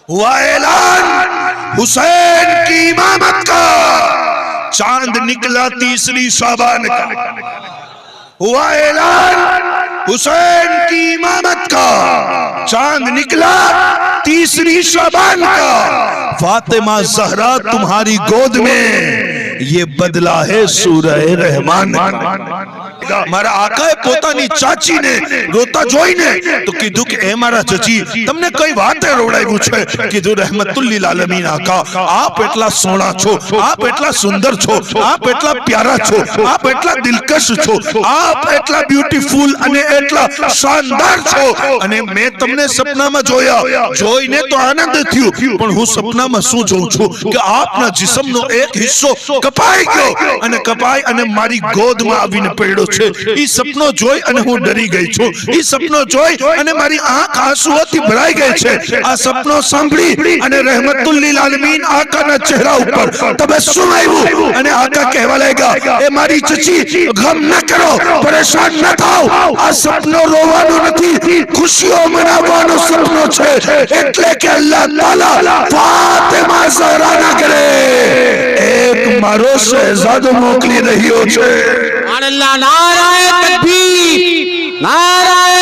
हुआ ऐलान हुसैन की इमामत का। चांद निकला 3 शाबान का। हुआ ऐलान हुसैन की इमामत का। चांद निकला 3 शाबान का। फातिमा ज़हरा तुम्हारी गोद में ये बदला है सूरह रहमान का। मारा आका पोतानी चाची ने रोता जोईने तो कीधु के ए मारा चची तमने कई वाते रोवडाव्યું છે। कीधु रहमतुल लिल आलमीन आका आप એટલા સોણા છો, आप એટલા સુંદર છો, आप એટલા પ્યારા છો, आप એટલા દિલકશ છો, आप એટલા બ્યુટીફુલ અને એટલા શાનદાર છો। અને મે તમને સપનામાં જોયા, જોઈને તો આનંદ થયો, પણ હું સપનામાં શું જોઉં છું કે આપના જિસ્મનો એક હિસ્સો કપાઈ ગયો અને કપાઈ અને મારી ગોદમાં આવીને પડ્યો છે। ઈ સપનો જોઈ અને હું ડરી ગઈ છું। ઈ સપનો જોઈ અને મારી આંખ આંસુઓથી ભરાઈ ગઈ છે। આ સપનો સાંભળી અને રહેમતુલ લીલ આલમીન આકાના ચહેરા ઉપર તબસ્સુમ આવ્યું અને આકા કહેવા લાગ્યા, એ મારી ચચી ગમ ન કરો, પરેશાન ન થાઓ, આ સપનો રોવાનો નથી, ખુશીઓ મનાવવાનો સપનો છે। એટલે કે અલ્લાહ તાલા ફાતિમા ઝહરાના ઘરે એક મારો શહેજાદો મોકલી રહ્યો છે। અલ્લાહ નારાએ તકબીર, નારાએ